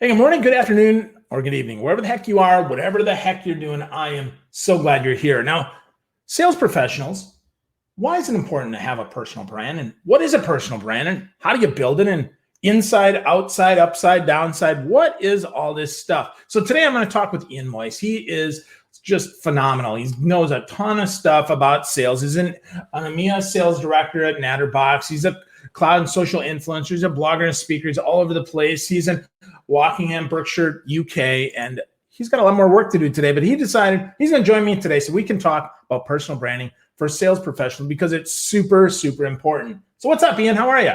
Hey, good morning, good afternoon, or good evening, wherever the heck you are, whatever the heck you're doing. I am so glad you're here. Now, sales professionals, why is it important to have a personal brand? And what is a personal brand? And how do you build it? And inside, outside, upside, downside, what is all this stuff? So today I'm going to talk with Ian Moyse. He is just phenomenal. He knows a ton of stuff about sales. He's an EMEA sales director at Natterbox. He's a cloud and social influencer. He's a blogger and speaker. He's all over the place. He's in Wokingham, Berkshire, UK, and he's got a lot more work to do today, but he decided he's going to join me today so we can talk about personal branding for sales professionals because it's super, super important. So what's up, Ian? How are you?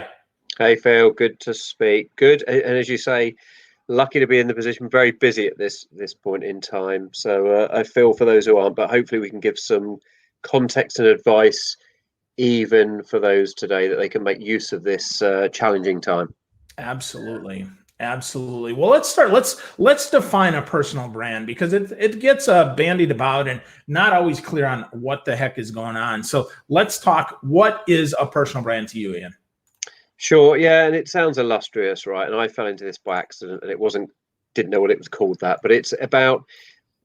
Hey, Phil. Good to speak. Good. And as you say, lucky to be in the position, very busy at this point in time. So I feel for those who aren't, but hopefully we can give some context and advice even for those today that they can make use of this challenging time. Absolutely. Absolutely. Well, let's start. Let's define a personal brand because it gets bandied about and not always clear on what the heck is going on. So let's talk. What is a personal brand to you, Ian? Sure. Yeah. And it sounds illustrious, right? And I fell into this by accident and didn't know what it was called that, but it's about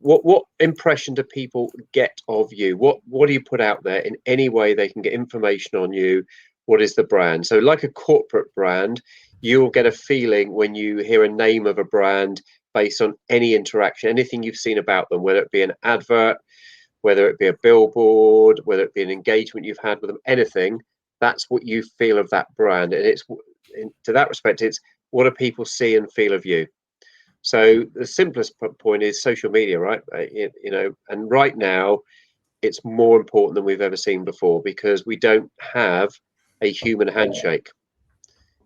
what impression do people get of you? What do you put out there in any way they can get information on you? What is the brand? So like a corporate brand, you'll get a feeling when you hear a name of a brand based on any interaction, anything you've seen about them, whether it be an advert, whether it be a billboard, whether it be an engagement you've had with them, anything. That's what you feel of that brand. And to that respect, it's what do people see and feel of you? So the simplest point is social media, right? And right now it's more important than we've ever seen before because we don't have a human handshake.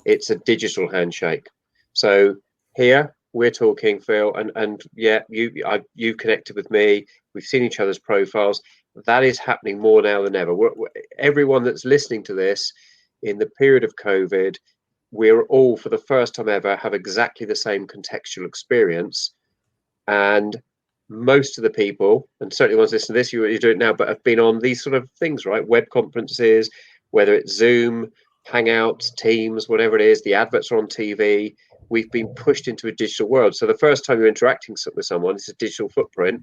It's a digital handshake. So here we're talking, Phil, and yeah, you've connected with me. We've seen each other's profiles. That is happening more now than ever. Everyone that's listening to this in the period of COVID, we're all, for the first time ever, have exactly the same contextual experience. And most of the people, and certainly ones listening to this, you do it now, but have been on these sort of things, right? Web conferences, whether it's Zoom, Hangouts, Teams, whatever it is, the adverts are on TV. We've been pushed into a digital world. So the first time you're interacting with someone, it's a digital footprint.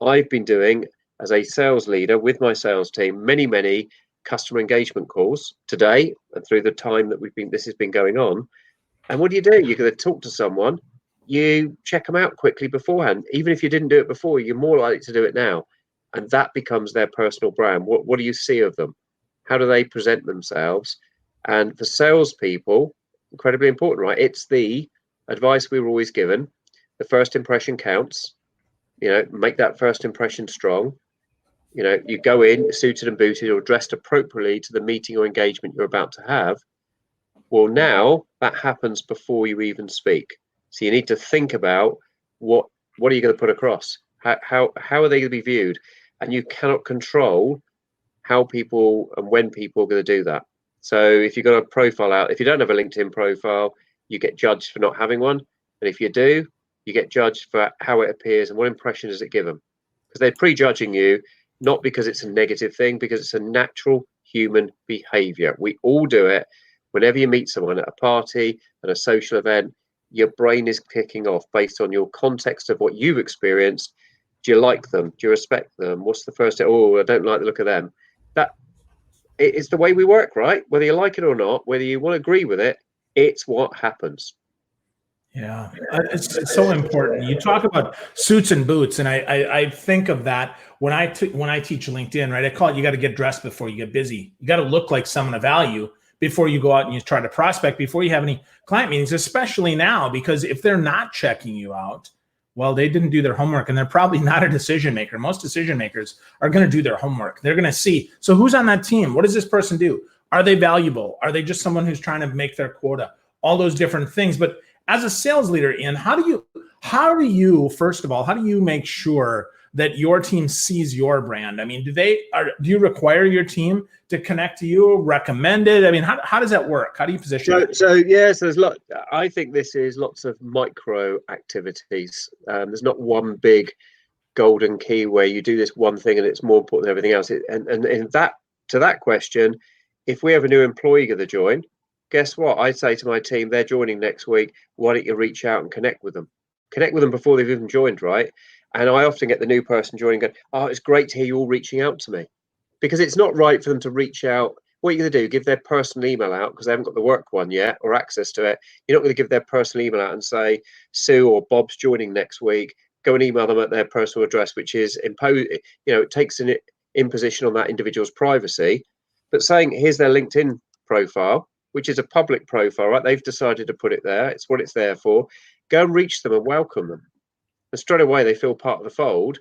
I've been doing, as a sales leader with my sales team, many customer engagement calls today and through the time that this has been going on. And what do? You're going to talk to someone, you check them out quickly beforehand. Even if you didn't do it before, you're more likely to do it now. And that becomes their personal brand. What do you see of them? How do they present themselves? And for salespeople, incredibly important, right? It's the advice we were always given. The first impression counts. Make that first impression strong. You go in suited and booted or dressed appropriately to the meeting or engagement you're about to have. Well, now that happens before you even speak. So you need to think about what are you going to put across? How are they going to be viewed? And you cannot control how people and when people are going to do that. So if you've got a profile out, if you don't have a LinkedIn profile, you get judged for not having one. And if you do, you get judged for how it appears and what impression does it give them. Because they're prejudging you, not because it's a negative thing, because it's a natural human behavior. We all do it. Whenever you meet someone at a party, at a social event, your brain is kicking off based on your context of what you've experienced. Do you like them? Do you respect them? What's the first? Oh, I don't like the look of them. That it's the way we work, right? Whether you like it or not, whether you want to agree with it, it's what happens. Yeah, it's so important. You talk about suits and boots, and I think of that when I teach LinkedIn, right? I call it you got to get dressed before you get busy. You got to look like someone of value before you go out and you try to prospect, before you have any client meetings, especially now, because if they're not checking you out, well, they didn't do their homework and they're probably not a decision maker. Most decision makers are going to do their homework. They're going to see, so who's on that team? What does this person do? Are they valuable? Are they just someone who's trying to make their quota? All those different things. But as a sales leader, Ian, how do you first of all, how do you make sure that your team sees your brand? I mean, do you require your team to connect to you, recommend it? I mean, how does that work? How do you position it? So yes, there's I think this is lots of micro activities. There's not one big golden key where you do this one thing and it's more important than everything else. And in that, to that question, if we have a new employee going to join, guess what? I say to my team, they're joining next week. Why don't you reach out and connect with them? Connect with them before they've even joined, right? And I often get the new person joining going, oh, it's great to hear you all reaching out to me. Because it's not right for them to reach out. What are you going to do? Give their personal email out because they haven't got the work one yet or access to it. You're not going to give their personal email out and say, Sue or Bob's joining next week. Go and email them at their personal address, which is it takes an imposition on that individual's privacy. But saying, here's their LinkedIn profile, which is a public profile, right? They've decided to put it there. It's what it's there for. Go and reach them and welcome them. And straight away, they feel part of the fold.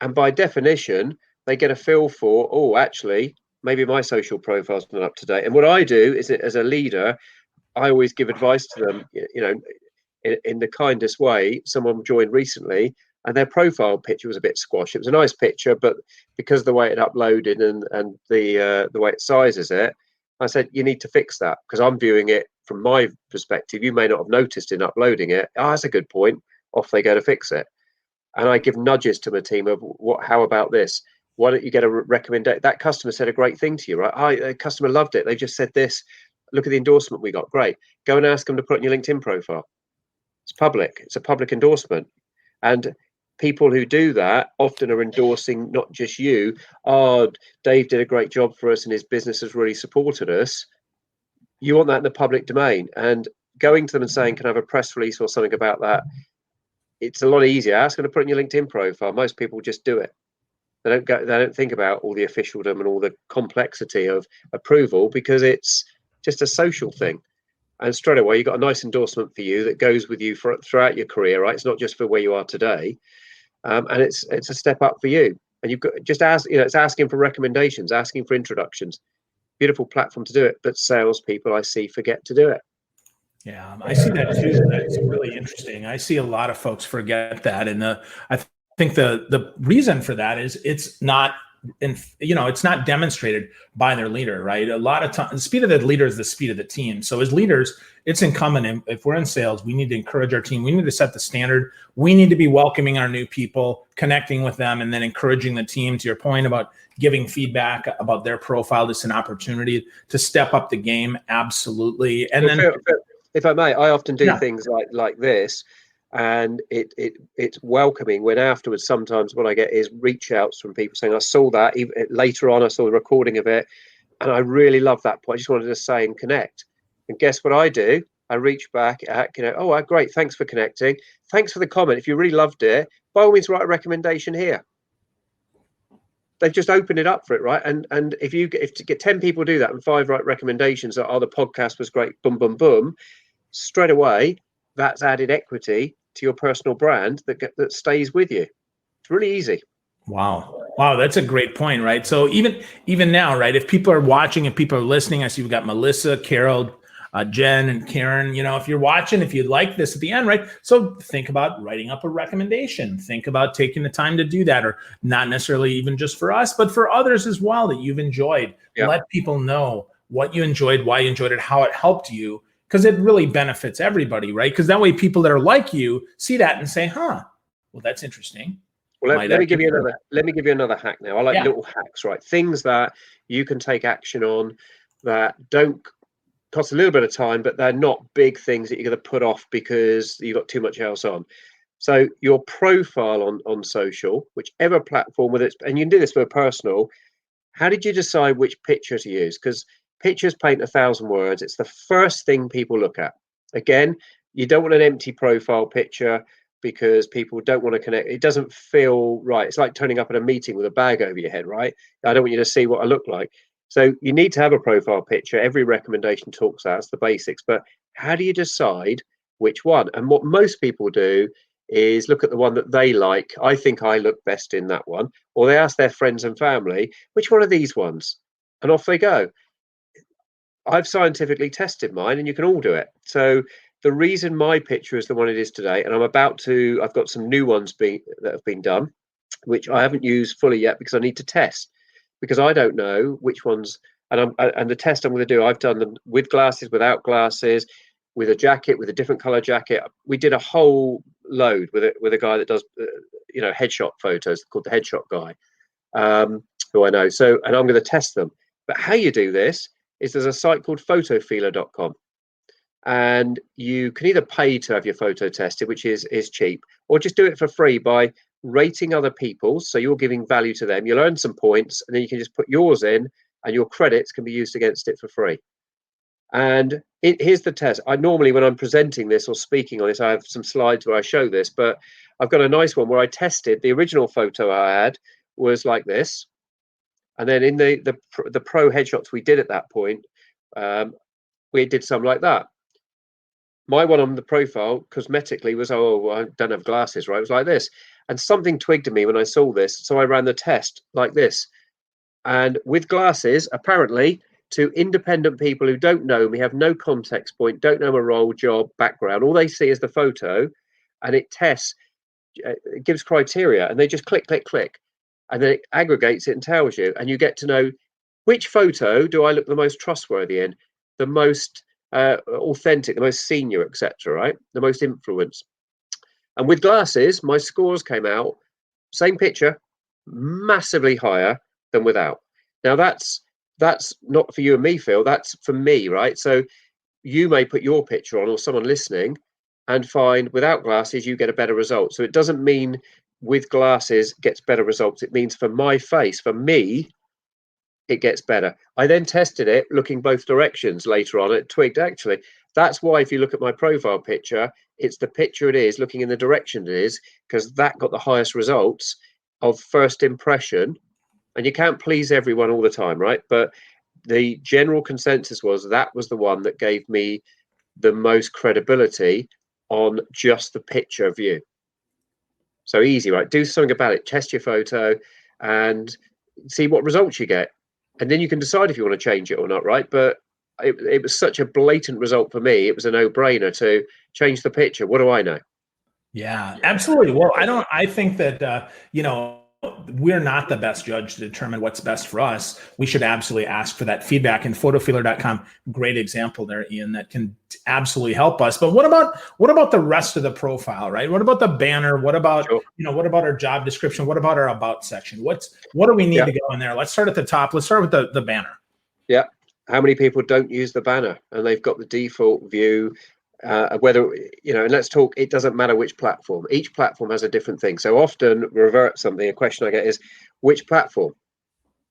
And by definition, they get a feel for, oh, actually, maybe my social profile's not up to date. And what I do is, as a leader, I always give advice to them, in the kindest way. Someone joined recently and their profile picture was a bit squashed. It was a nice picture, but because of the way it uploaded and the way it sizes it, I said, you need to fix that because I'm viewing it from my perspective. You may not have noticed in uploading it. Oh, that's a good point. Off they go to fix it. And I give nudges to my team of how about this? Why don't you get a recommendation? That customer said a great thing to you, right? The customer loved it. They just said this. Look at the endorsement we got. Great. Go and ask them to put on your LinkedIn profile. It's public. It's a public endorsement. And people who do that often are endorsing not just you. Oh, Dave did a great job for us and his business has really supported us. You want that in the public domain. And going to them and saying, can I have a press release or something about that? It's a lot easier. Ask them to put in your LinkedIn profile. Most people just do it. They don't think about all the officialdom and all the complexity of approval because it's just a social thing. And straight away, you've got a nice endorsement for you that goes with you throughout your career, right? It's not just for where you are today, and it's a step up for you. And you've got just it's asking for recommendations, asking for introductions. Beautiful platform to do it, but salespeople I see forget to do it. Yeah, I see that too. That's really interesting. I see a lot of folks forget that, and I think the reason for that is it's not it's not demonstrated by their leader, right? A lot of times, the speed of the leader is the speed of the team. So as leaders, it's incumbent. If we're in sales, we need to encourage our team. We need to set the standard. We need to be welcoming our new people, connecting with them, and then encouraging the team. To your point about giving feedback about their profile, it's an opportunity to step up the game. Absolutely. And then, if I may, I often do things like this. And it's welcoming when afterwards, sometimes what I get is reach outs from people saying, I saw that later on, I saw the recording of it and I really love that point. I just wanted to say and connect. And guess what I do? I reach back at, oh, great. Thanks for connecting. Thanks for the comment. If you really loved it, by all means, write a recommendation here. They've just opened it up for it, right? And if to get 10 people do that and 5 write recommendations that, oh, the podcast was great, boom, boom, boom, straight away, that's added equity to your personal brand that stays with you. It's really easy. Wow, that's a great point, right? So even now, right? If people are watching, if people are listening, I see we've got Melissa, Carol, Jen, and Karen. If you're watching, if you like this at the end, right? So think about writing up a recommendation. Think about taking the time to do that, or not necessarily even just for us, but for others as well that you've enjoyed. Yeah. Let people know what you enjoyed, why you enjoyed it, how it helped you. Because it really benefits everybody, right? Because that way people that are like you see that and say, well, that's interesting. Well, let me give you another hack now. I like little hacks, right? Things that you can take action on that don't cost a little bit of time, but they're not big things that you're going to put off because you've got too much else on. So your profile on social, whichever platform, whether it's, and you can do this for personal, how did you decide which picture to use? Because pictures paint 1,000 words. It's the first thing people look at. Again, you don't want an empty profile picture because people don't want to connect. It doesn't feel right. It's like turning up at a meeting with a bag over your head, right? I don't want you to see what I look like. So you need to have a profile picture. Every recommendation talks that's the basics. But how do you decide which one? And what most people do is look at the one that they like. I think I look best in that one. Or they ask their friends and family, which one are these ones? And off they go. I've scientifically tested mine, and you can all do it. So the reason my picture is the one it is today, and I've got some new ones that have been done, which I haven't used fully yet because I need to test, because I don't know which ones. And the test I'm going to do, I've done them with glasses, without glasses, with a jacket, with a different color jacket. We did a whole load with a guy that does headshot photos, called the Headshot Guy, who I know. So, and I'm going to test them. But how you do this is there's a site called photofeeler.com, and you can either pay to have your photo tested, which is cheap, or just do it for free by rating other people's. So you're giving value to them. You'll earn some points, and then you can just put yours in, and your credits can be used against it for free. And here's the test. I normally, when I'm presenting this or speaking on this, I have some slides where I show this, but I've got a nice one where I tested the original photo I had was like this. And then in the pro headshots we did at that point, we did some like that. My one on the profile cosmetically was, oh, I don't have glasses, right? It was like this. And something twigged at me when I saw this. So I ran the test like this. And with glasses, apparently, to independent people who don't know me, have no context point, don't know my role, job, background, all they see is the photo, and it tests, it gives criteria, and they just click, click, click, and then it aggregates it and tells you, and you get to know which photo do I look the most trustworthy in, the most authentic, the most senior, etc., right? The most influence. And with glasses, my scores came out, same picture, massively higher than without. Now that's not for you and me, Phil, that's for me, right? So you may put your picture on, or someone listening, and find without glasses you get a better result. So it doesn't mean with glasses gets better results. It means for my face, for me, it gets better. I then tested it looking both directions later on. It twigged, actually. That's why if you look at my profile picture, it's the picture it is looking in the direction it is, because that got the highest results of first impression. And you can't please everyone all the time, right? But the general consensus was that was the one that gave me the most credibility on just the picture view. So easy, right? Do something about it. Test your photo and see what results you get. And then you can decide if you want to change it or not, right? But it was such a blatant result for me. It was a no-brainer to change the picture. What do I know? Yeah, absolutely. Well, I think that, we're not the best judge to determine what's best for us. We should absolutely ask for that feedback, and photofeeler.com, great example there, Ian, that can absolutely help us. But what about the rest of the profile, right? What about the banner? What about, Sure. What about our job description? What about our about section? What do we need to go in there? Let's start at the top. Let's start with the banner. Yeah. How many people don't use the banner and they've got the default view? Whether, and let's talk, it doesn't matter which platform. Each platform has a different thing. So often a question I get is, which platform?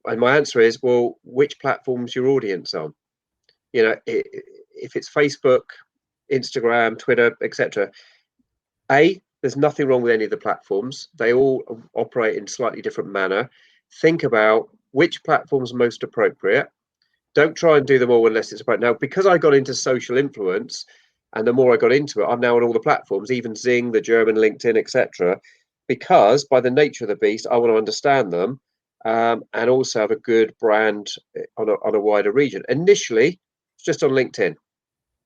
And my answer is, well, which platform's your audience on? If it's Facebook, Instagram, Twitter, etc. There's nothing wrong with any of the platforms. They all operate in slightly different manner. Think about which platform's most appropriate. Don't try and do them all unless it's appropriate. Now, because I got into social influence, and the more I got into it, I'm now on all the platforms, even Zing, the German LinkedIn, etc. Because by the nature of the beast, I want to understand them and also have a good brand on a wider region. Initially, it's just on LinkedIn,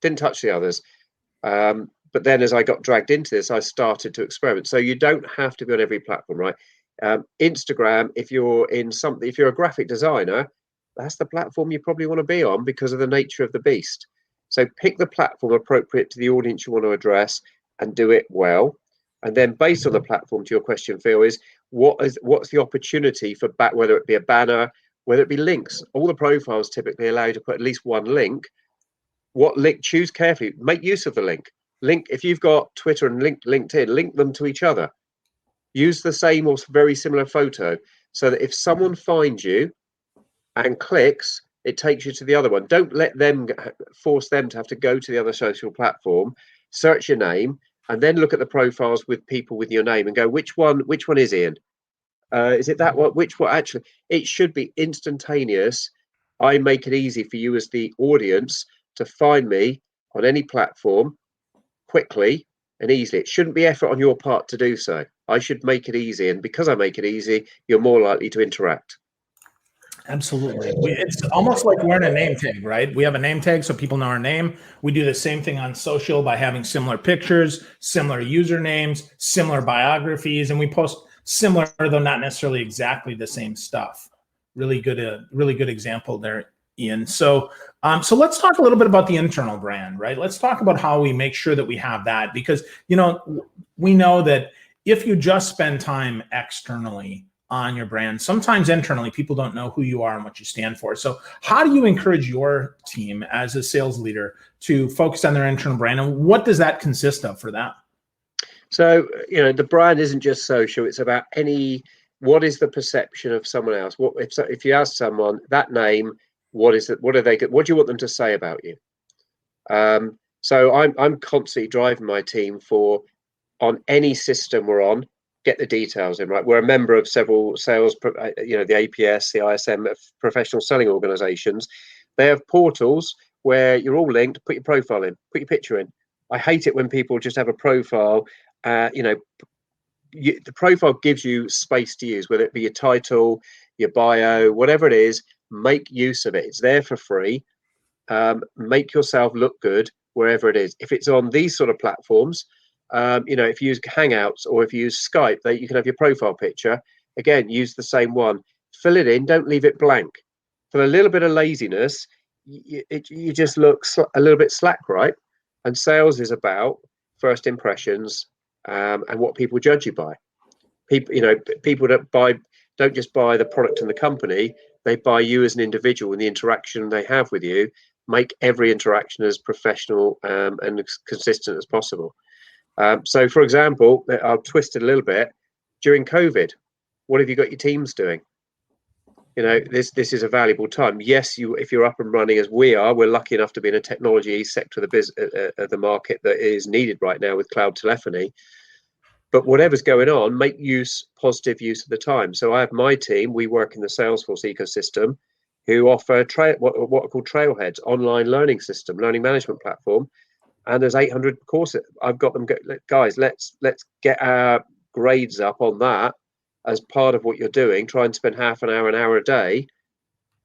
didn't touch the others. But then as I got dragged into this, I started to experiment. So you don't have to be on every platform, right? Instagram, if you're a graphic designer, that's the platform you probably want to be on because of the nature of the beast. So pick the platform appropriate to the audience you want to address and do it well. And then based on the platform, to your question, Phil, is what's the opportunity for whether it be a banner, whether it be links. All the profiles typically allow you to put at least one link. What link? Choose carefully. Make use of the link. If you've got Twitter and LinkedIn, link them to each other. Use the same or very similar photo so that if someone finds you and clicks, it takes you to the other one. Don't let them force them to have to go to the other social platform, search your name, and then look at the profiles with people with your name and go, which one is Ian? Is it that one? Which one? Actually, it should be instantaneous. I make it easy for you as the audience to find me on any platform quickly and easily. It shouldn't be effort on your part to do so. I should make it easy. And because I make it easy, you're more likely to interact. Absolutely. It's almost like wearing a name tag, right? We have a name tag so people know our name. We do the same thing on social by having similar pictures, similar usernames, similar biographies, and we post similar, though not necessarily exactly the same stuff. Really good example there, Ian. So let's talk a little bit about the internal brand, right? Let's talk about how we make sure that we have that, because we know that if you just spend time externally on your brand. Sometimes internally, people don't know who you are and what you stand for. So how do you encourage your team as a sales leader to focus on their internal brand, and what does that consist of for them? So, the brand isn't just social. It's about what is the perception of someone else? If you ask someone that name, what is it? What do you want them to say about you? So I'm constantly driving my team on any system we're on, get the details in, right? We're a member of several sales, the APS, the ISM, professional selling organizations. They have portals where you're all linked. Put your profile in, put your picture in. I hate it when people just have a profile. The profile gives you space to use, whether it be your title, your bio, whatever it is. Make use of it. It's there for free. Make yourself look good wherever it is. If it's on these sort of platforms, if you use Hangouts or if you use Skype, you can have your profile picture. Again, use the same one. Fill it in. Don't leave it blank. For a little bit of laziness, you just look a little bit slack, right? And sales is about first impressions and what people judge you by. People don't just buy the product and the company. They buy you as an individual and the interaction they have with you. Make every interaction as professional and as consistent as possible. So, for example, I'll twist it a little bit. During COVID, what have you got your teams doing? This is a valuable time. Yes, if you're up and running as we are, we're lucky enough to be in a technology sector of the market that is needed right now with cloud telephony. But whatever's going on, make positive use of the time. So I have my team. We work in the Salesforce ecosystem, who offer what are called Trailheads, online learning system, learning management platform. And there's 800 courses. I've got them. Guys, let's get our grades up on that as part of what you're doing. Try and spend half an hour a day.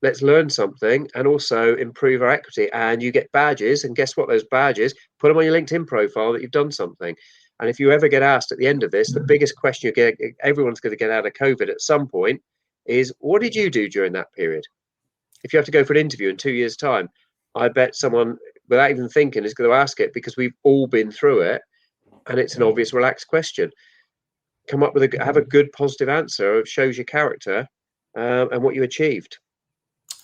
Let's learn something and also improve our equity. And you get badges. And guess what? Those badges, put them on your LinkedIn profile that you've done something. And if you ever get asked at the end of this, the biggest question everyone's going to get out of COVID at some point is, what did you do during that period? If you have to go for an interview in 2 years' time, I bet someone, without even thinking, is going to ask it, because we've all been through it, and it's an obvious, relaxed question. Come up with have a good, positive answer. It shows your character and what you achieved.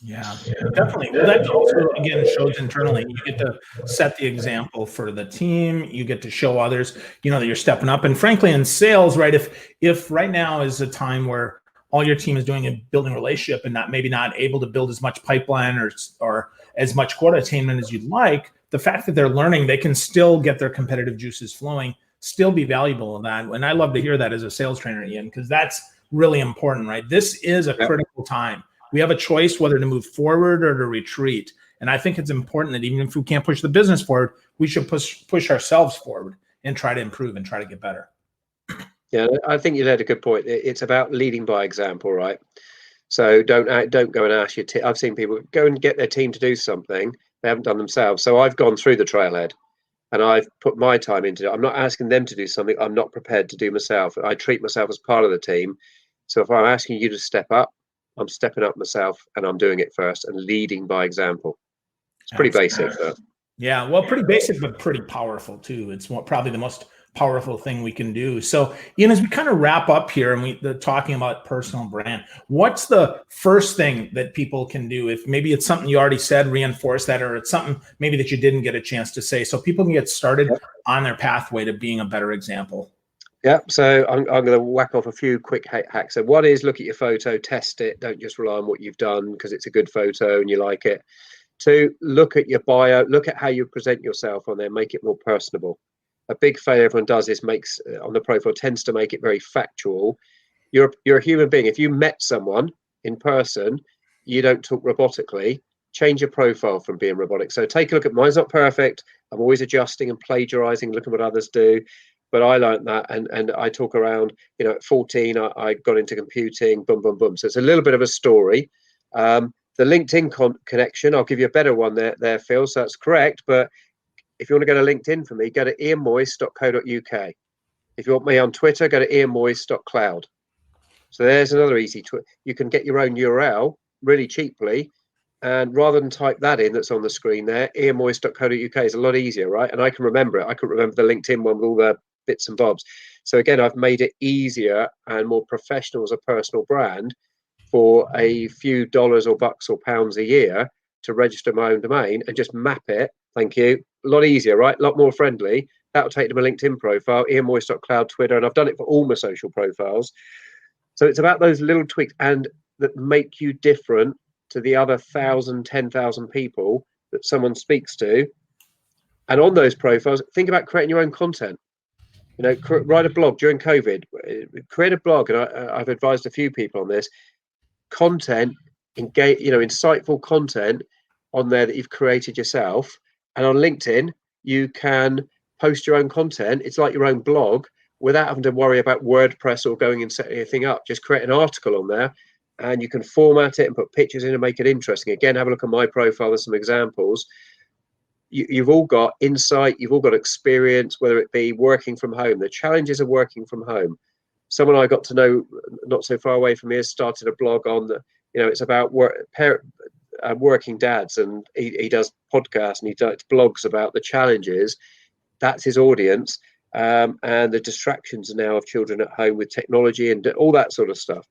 Yeah, definitely. Well, that also, again, shows internally. You get to set the example for the team. You get to show others, that you're stepping up. And frankly, in sales, right, if right now is a time where all your team is doing is building a relationship and maybe not able to build as much pipeline or as much quota attainment as you'd like, the fact that they're learning, they can still get their competitive juices flowing, still be valuable in that. And I love to hear that as a sales trainer, Ian, because that's really important, right? This is a critical time. We have a choice whether to move forward or to retreat. And I think it's important that even if we can't push the business forward, we should push ourselves forward and try to improve and try to get better. Yeah, I think you had a good point. It's about leading by example, right? So don't go and ask your team. I've seen people go and get their team to do something they haven't done themselves. So I've gone through the trailhead and I've put my time into it. I'm not asking them to do something I'm not prepared to do myself. I treat myself as part of the team. So if I'm asking you to step up, I'm stepping up myself and I'm doing it first and leading by example. It's pretty basic, though. Yeah, well, pretty basic, but pretty powerful too. It's probably the most powerful thing we can do. So, Ian, as we kind of wrap up here and we're talking about personal brand, what's the first thing that people can do? If maybe it's something you already said, reinforce that, or it's something maybe that you didn't get a chance to say, so people can get started on their pathway to being a better example. Yeah, so I'm going to whack off a few quick hacks. So one is, look at your photo, test it. Don't just rely on what you've done because it's a good photo and you like it. Two, look at your bio, look at how you present yourself on there, make it more personable. A big failure everyone does is makes on the profile tends to make it very factual. You're a human being. If you met someone in person, you don't talk robotically. Change your profile from being robotic. So take a look at mine's not perfect. I'm always adjusting and plagiarizing, looking at what others do. But I learned that, and I talk around, at 14, I got into computing, boom, boom, boom. So it's a little bit of a story. The LinkedIn connection, I'll give you a better one there, Phil, so that's correct. But if you want to go to LinkedIn for me, go to ianmoyse.co.uk. If you want me on Twitter, go to ianmoyse.cloud. So there's another easy you can get your own URL really cheaply. And rather than type that in that's on the screen there, ianmoyse.co.uk is a lot easier, right? And I can remember it. I can remember the LinkedIn one with all the bits and bobs. So again, I've made it easier and more professional as a personal brand for a few dollars or bucks or pounds a year to register my own domain and just map it. Thank you. A lot easier, right? A lot more friendly. That'll take them a LinkedIn profile, ianmoyse.cloud, Twitter, and I've done it for all my social profiles. So it's about those little tweaks and that make you different to the other 1,000, 10,000 people that someone speaks to. And on those profiles, think about creating your own content. You know, write a blog during COVID, create a blog. And I've advised a few people on this. Content, engage, you know, insightful content on there that you've created yourself. And on LinkedIn, you can post your own content. It's like your own blog without having to worry about WordPress or going and setting anything up. Just create an article on there and you can format it and put pictures in and make it interesting. Again, have a look at my profile. There's some examples. You've all got insight, you've all got experience, whether it be working from home. The challenges of working from home. Someone I got to know not so far away from me has started a blog on the, you know, it's about working dads, and he does podcasts and he does blogs about the challenges. That's his audience, and the distractions now of children at home with technology and all that sort of stuff.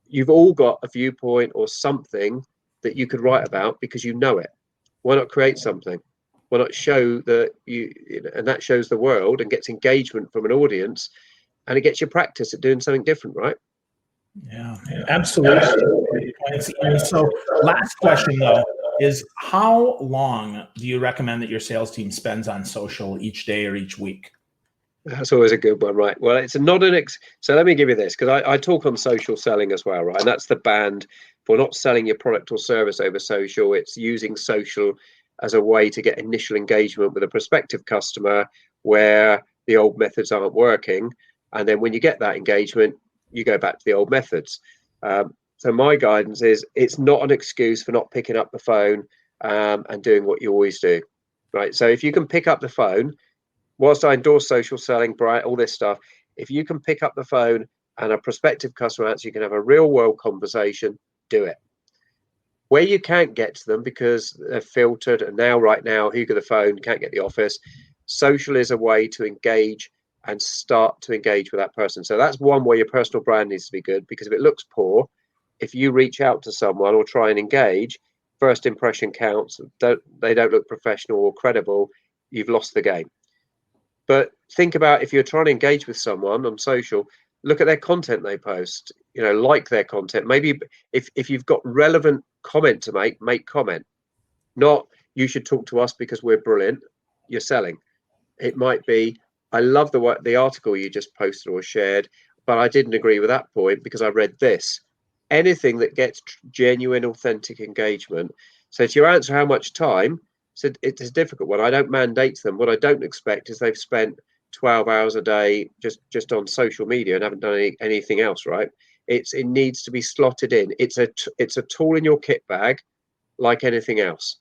You've all got a viewpoint or something that you could write about because you know it. Why not create something? Why not show that you, and that shows the world and gets engagement from an audience, and it gets you practice at doing something different, right? Yeah, absolutely. And so last question though is, how long do you recommend that your sales team spends on social each day or each week? That's always a good one, right? Well, it's not an so let me give you this, because I talk on social selling as well, right? And that's the band for not selling your product or service over social. It's using social as a way to get initial engagement with a prospective customer where the old methods aren't working. And then when you get that engagement, you go back to the old methods. So my guidance is, it's not an excuse for not picking up the phone and doing what you always do, right? So if you can pick up the phone, whilst I endorse social selling, Bright, all this stuff, if you can pick up the phone and a prospective customer answer, you can have a real world conversation, do it. Where you can't get to them because they're filtered, and right now, who got the phone, can't get the office, social is a way to engage and start to engage with that person. So that's one way your personal brand needs to be good, because if it looks poor, if you reach out to someone or try and engage, first impression counts. They don't look professional or credible, you've lost the game. But think about, if you're trying to engage with someone on social, look at their content they post, you know, like their content. Maybe if you've got relevant comment to make comment. Not, you should talk to us because we're brilliant, you're selling. It might be, I love the article you just posted or shared, but I didn't agree with that point because I read this. Anything that gets genuine, authentic engagement. So to your answer, how much time? So it's a difficult one. I don't mandate them. What I don't expect is they've spent 12 hours a day just on social media and haven't done anything else, right? It needs to be slotted in. It's a tool in your kit bag, like anything else.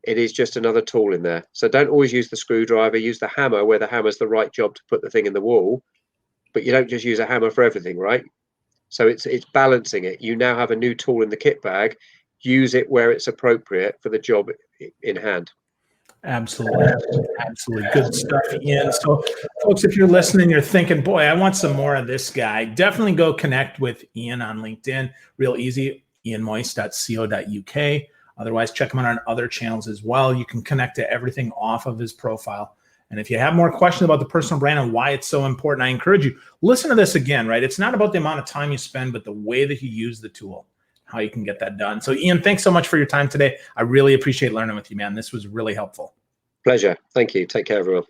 It is just another tool in there. So don't always use the screwdriver. Use the hammer where the hammer's the right job to put the thing in the wall. But you don't just use a hammer for everything, right? So it's balancing it. You now have a new tool in the kit bag. Use it where it's appropriate for the job in hand. Absolutely. Absolutely. Good stuff, Ian. So folks, if you're listening, you're thinking, boy, I want some more of this guy, definitely go connect with Ian on LinkedIn. Real easy, ianmoyse.co.uk. Otherwise, check him out on other channels as well. You can connect to everything off of his profile. And if you have more questions about the personal brand and why it's so important, I encourage you, listen to this again, right? It's not about the amount of time you spend, but the way that you use the tool, how you can get that done. So Ian, thanks so much for your time today. I really appreciate learning with you, man. This was really helpful. Pleasure. Thank you. Take care, everyone.